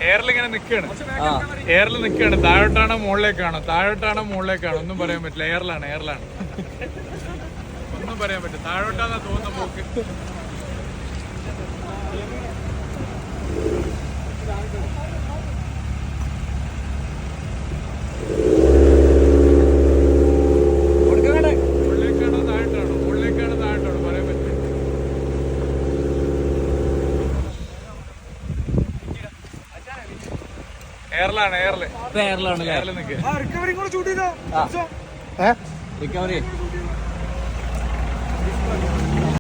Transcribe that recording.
എയറിലിങ്ങനെ നിൽക്കുകയാണ്. എയറിൽ നിൽക്കുകയാണ്. താഴോട്ടാണോ മുകളിലേക്കാണോ, താഴോട്ടാണോ മുകളിലേക്കാണോ ഒന്നും പറയാൻ പറ്റില്ല. എയറിലാണ് ഒന്നും പറയാൻ പറ്റില്ല. താഴോട്ടാന്നാ തോന്നുന്ന പോക്ക്. മുകളിലേക്കാണോ താഴോട്ടാണോ പറയാൻ പറ്റില്ല. എയറിൽ നിൽക്കുക. റിക്കവറി